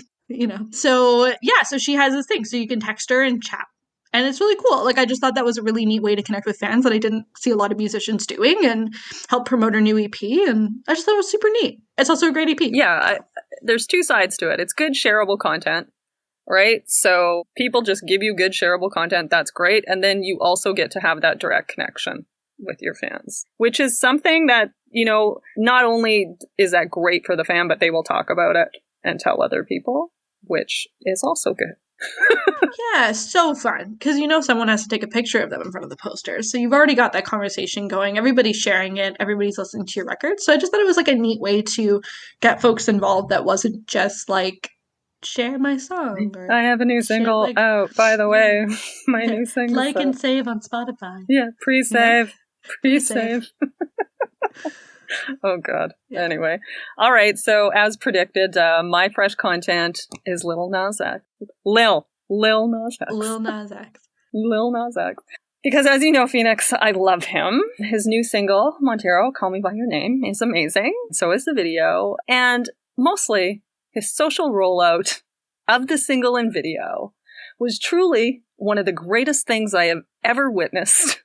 Speaker 2: So yeah, so she has this thing. So you can text her and chat. And it's really cool. Like, I just thought that was a really neat way to connect with fans that I didn't see a lot of musicians doing and help promote her new EP. And I just thought it was super neat. It's also a great EP.
Speaker 3: Yeah, there's 2 sides to it. It's good shareable content, right? So people just give you good shareable content. That's great. And then you also get to have that direct connection with your fans, which is something that, not only is that great for the fan, but they will talk about it and tell other people, which is also good.
Speaker 2: Yeah, so fun. Because someone has to take a picture of them in front of the posters. So you've already got that conversation going. Everybody's sharing it. Everybody's listening to your record. So I just thought it was like a neat way to get folks involved that wasn't just like, share my song. Or
Speaker 3: I have a new single out, by the way. My new single.
Speaker 2: Like and save on Spotify.
Speaker 3: Yeah, pre-save. Pre-save. Oh, God. Yeah. Anyway. All right. So, as predicted, my fresh content is Lil Nas X. Lil Nas X.
Speaker 2: Lil Nas X.
Speaker 3: Lil Nas X. Because, as you know, Phoenix, I love him. His new single, Montero, Call Me By Your Name, is amazing. So is the video. And mostly, his social rollout of the single and video was truly one of the greatest things I have ever witnessed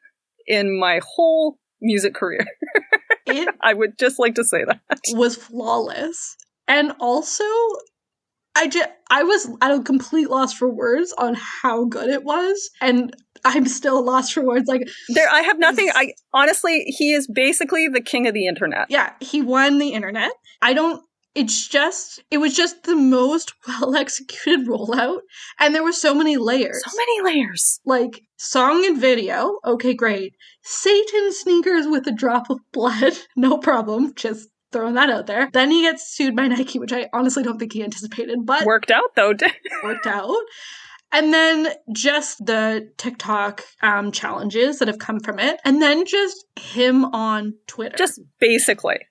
Speaker 3: in my whole music career. I would just like to say that.
Speaker 2: Was flawless. And also, I was at a complete loss for words on how good it was. And I'm still lost for words. Like,
Speaker 3: I have nothing. Honestly, he is basically the king of the internet.
Speaker 2: Yeah, he won the internet. It was just the most well-executed rollout. And there were so many layers.
Speaker 3: So many layers.
Speaker 2: Like, song and video, okay, great. Satan sneakers with a drop of blood, no problem. Just throwing that out there. Then he gets sued by Nike, which I honestly don't think he anticipated, but...
Speaker 3: Worked out, though.
Speaker 2: Worked out. And then just the TikTok challenges that have come from it. And then just him on Twitter.
Speaker 3: Just
Speaker 2: basically,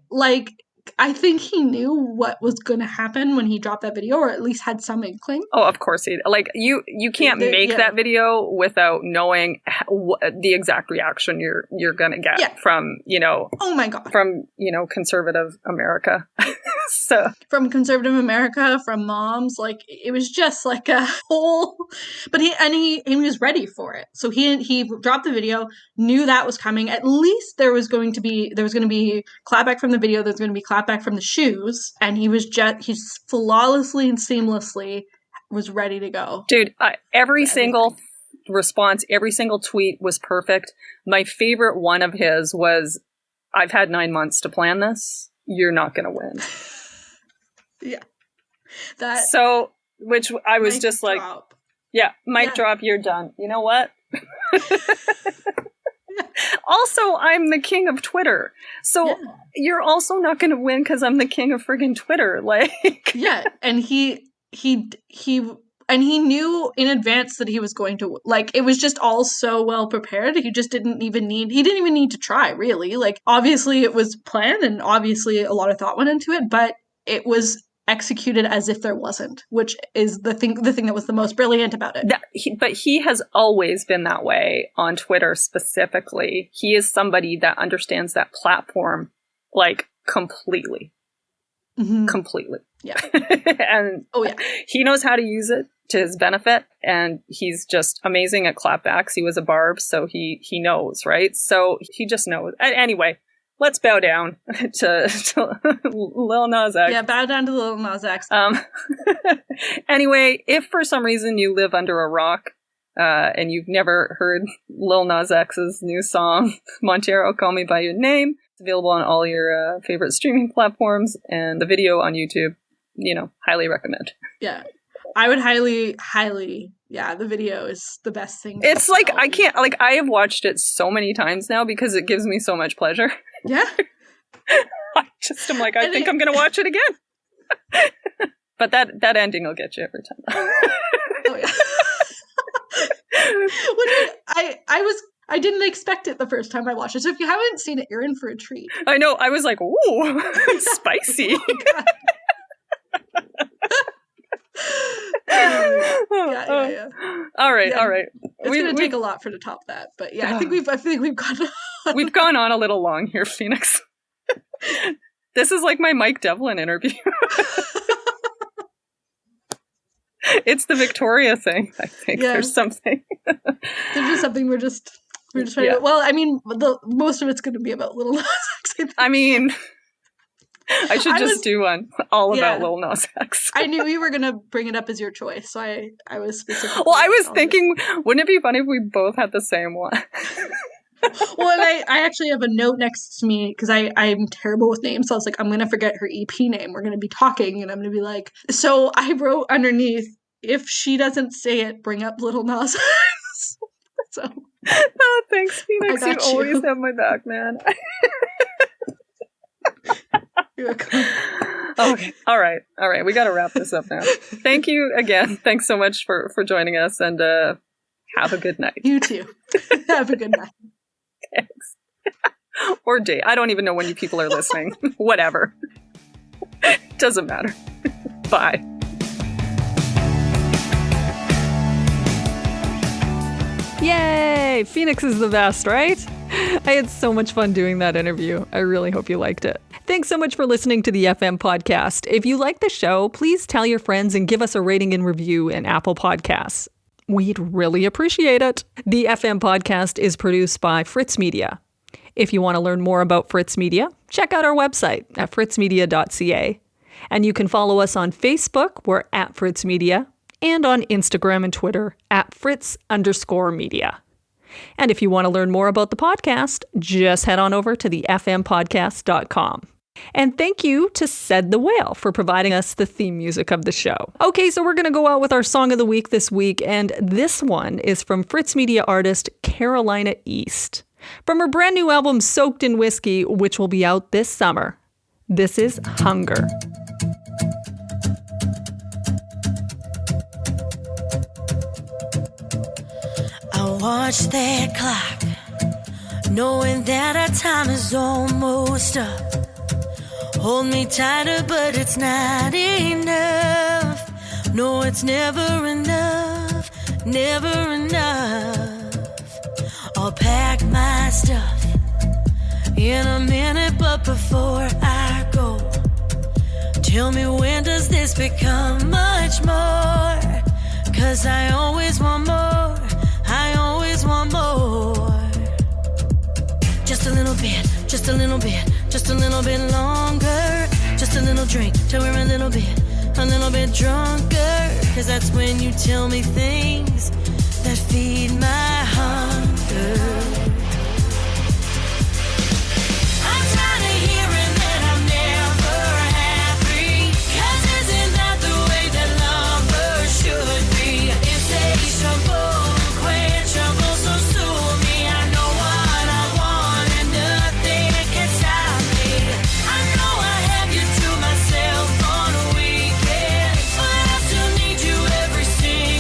Speaker 2: like, I think he knew what was going to happen when he dropped that video, or at least had some inkling.
Speaker 3: Oh, of course he. Like, you can't make that video without knowing the exact reaction you're going to get from,
Speaker 2: Oh my God.
Speaker 3: From, conservative America. So
Speaker 2: from conservative America, from moms, like, it was just like a whole, but he was ready for it. So he dropped the video, knew that was coming. At least there was going to be clapback from the video. There's going to be clapback from the shoes. And he's flawlessly and seamlessly was ready to go.
Speaker 3: Dude, every single response, every single tweet was perfect. My favorite one of his was, I've had 9 months to plan this. You're not going to win.
Speaker 2: Yeah.
Speaker 3: Which I was just like, drop. Mic drop, you're done. You know what? Also, I'm the king of Twitter. So you're also not going to win because I'm the king of friggin' Twitter. Like,
Speaker 2: yeah. And he And he knew in advance that he was going to, like, it was just all so well prepared. He didn't even need to try, really. Like, obviously it was planned and obviously a lot of thought went into it, but it was executed as if there wasn't, which is the thing that was the most brilliant about it.
Speaker 3: But he has always been that way on Twitter specifically. He is somebody that understands that platform, like, completely.
Speaker 2: Mm-hmm.
Speaker 3: Completely.
Speaker 2: Yeah.
Speaker 3: And he knows how to use it to his benefit, and he's just amazing at clapbacks. He was a barb, so he knows, right? So he just knows. Anyway, let's bow down to Lil Nas X.
Speaker 2: Yeah, bow down to Lil Nas X.
Speaker 3: Anyway, if for some reason you live under a rock and you've never heard Lil Nas X's new song, Montero, Call Me By Your Name, it's available on all your favorite streaming platforms, and the video on YouTube, highly recommend.
Speaker 2: Yeah. I would highly, the video is the best thing.
Speaker 3: It's like, I have watched it so many times now because it gives me so much pleasure.
Speaker 2: Yeah.
Speaker 3: I'm like, I think I'm going to watch it again. But that ending will get you every time.
Speaker 2: Oh, yeah. I didn't expect it the first time I watched it. So if you haven't seen it, you're in for a treat.
Speaker 3: I know. I was like, ooh, spicy.
Speaker 2: Yeah.
Speaker 3: All right.
Speaker 2: It's going to take a lot to top that, but yeah, I think we've gone on.
Speaker 3: We've gone on a little long here, Phoenix. This is like my Mike Devlin interview. It's the Victoria thing, I think. Yeah. There's something.
Speaker 2: There's just something we're just trying to. Well, I mean, most of it's going to be about Lil Nas X.
Speaker 3: I mean, I should just do one all about Lil Nas X.
Speaker 2: I knew you were going to bring it up as your choice, so I was specifically.
Speaker 3: Well, I was thinking, wouldn't it be funny if we both had the same one?
Speaker 2: Well, and I actually have a note next to me because I'm terrible with names, so I was like, I'm going to forget her EP name. We're going to be talking, and I'm going to be like, so I wrote underneath, if she doesn't say it, bring up Lil Nas X. So.
Speaker 3: Oh, thanks, Phoenix. You always have my back, man.
Speaker 2: You're welcome.
Speaker 3: Okay. All right. We got to wrap this up now. Thank you again. Thanks so much for joining us, and have a good night.
Speaker 2: You too. Have a good night.
Speaker 3: Thanks. Or day. I don't even know when you people are listening. Whatever. Doesn't matter. Bye.
Speaker 1: Yay! Phoenix is the best, right? I had so much fun doing that interview. I really hope you liked it. Thanks so much for listening to the FM podcast. If you like the show, please tell your friends and give us a rating and review in Apple Podcasts. We'd really appreciate it. The FM podcast is produced by Fritz Media. If you want to learn more about Fritz Media, check out our website at fritzmedia.ca. And you can follow us on Facebook, we're at Fritz Media, and on Instagram and Twitter at Fritz_media. And if you want to learn more about the podcast, just head on over to the fmpodcast.com. And thank you to Said the Whale for providing us the theme music of the show. Okay, so we're going to go out with our song of the week this week, and this one is from Fritz Media artist Carolina East. From her brand new album Soaked in Whiskey, which will be out this summer. This is Hunger.
Speaker 4: I watch that clock, knowing that our time is almost up. Hold me tighter, but it's not enough. No, it's never enough, never enough. I'll pack my stuff in a minute, but before I go, tell me, when does this become much more? 'Cause I always want more, I always want more. Just a little bit, just a little bit, just a little bit longer. Just a little drink till we're a little bit drunker. 'Cause that's when you tell me things that feed my hunger. I'm tired of hearing that I'm never happy. 'Cause isn't that the way that lovers should be? Insatiable, unquenchable, so sue me. I know what I want and nothing can stop me. I know I have you to myself on a weekend, but I still need you every single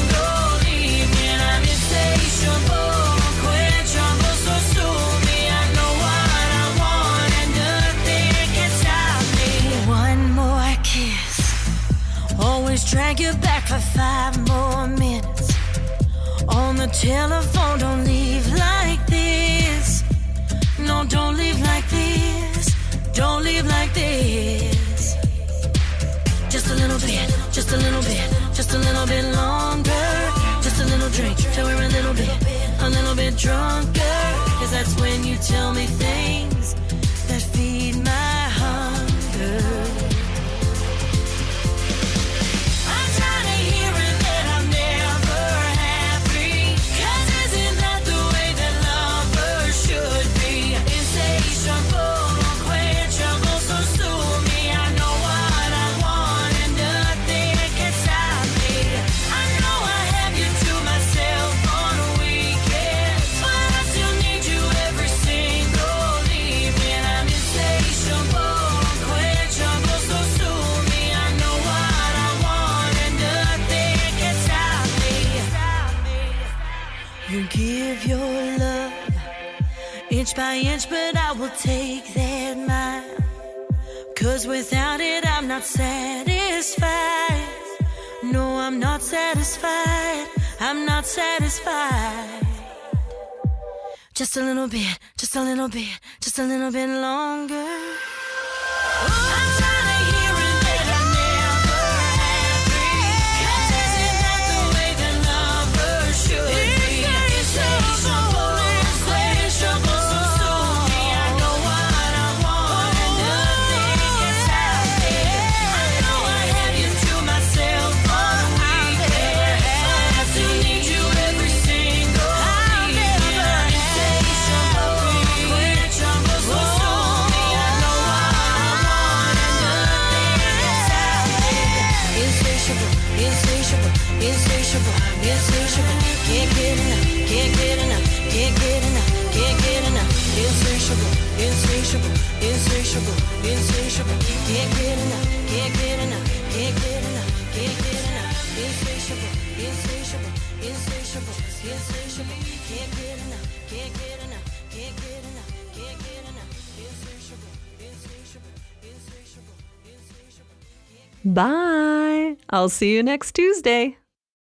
Speaker 4: drag you back for 5 more minutes. On the telephone, don't leave like this. No, don't leave like this. Don't leave like this. Just a little bit, just a little bit, just a little bit longer. Just a little drink till we're a little bit drunker. Cause that's when you tell me things that feed my hunger. I'm trying to hear it that I'm never happy. Cause isn't that the way that lovers should be? Insatiable, unquenchable, so sue me. I know what I want and nothing can stop me. I know I have you to myself on a weekend, but I still need you every single evening. I'm insatiable, unquenchable, so sue me. I know what I want and nothing can stop me. You give your love inch by inch, but I will take that mile. Cause without it I'm not satisfied. No, I'm not satisfied. I'm not satisfied. Just a little bit, just a little bit, just a little bit longer. I'm trying to hear it that I'm never happy. Cause isn't that the way that lovers should be? Insatiable, insatiable, so sue me. I know what I want and nothing can stop me. I know I have you to myself on a weekend, but I still need you every single evening. I'm insatiable, unquenchable, so sue me. I know what I want and nothing can stop me. Insatiable, insatiable, insatiable, insatiable. Can't get enough, can't get enough, can't get enough, can't get enough. Insatiable, insatiable, insatiable, insatiable. Can't get enough, can't get enough, can't get enough, can't get enough. Insatiable, insatiable, insatiable, insatiable. Can't get enough, can't get enough, can't get enough, can't get enough. Insatiable, insatiable, insatiable, insatiable.
Speaker 1: Bye. I'll see you next Tuesday.